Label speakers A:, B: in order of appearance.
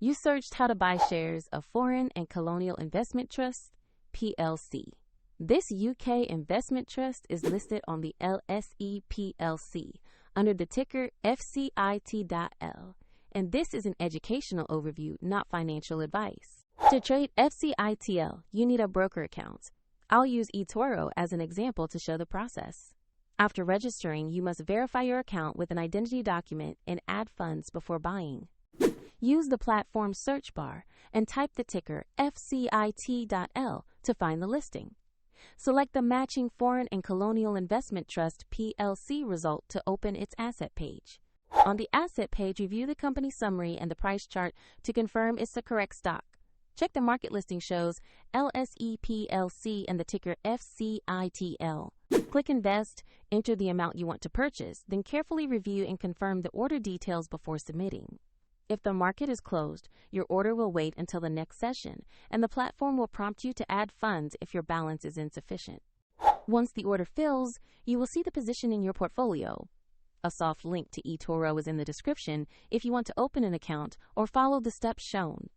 A: You searched how to buy shares of Foreign and Colonial Investment Trust PLC. This UK investment trust is listed on the LSE PLC under the ticker FCIT.L, and this is an educational overview, not financial advice. To trade FCIT.L, you need a broker account. I'll use eToro as an example to show the process. After registering, you must verify your account with an identity document and add funds before buying. Use the platform search bar and type the ticker FCIT.L to find the listing. Select the matching Foreign and Colonial Investment Trust PLC result to open its asset page. On the asset page, review the company summary and the price chart to confirm it's the correct stock. Check the market listing shows LSE PLC and the ticker FCIT.L. Click Invest, enter the amount you want to purchase, then carefully review and confirm the order details before submitting. If the market is closed, your order will wait until the next session, and the platform will prompt you to add funds if your balance is insufficient. Once the order fills, you will see the position in your portfolio. A soft link to eToro is in the description if you want to open an account or follow the steps shown.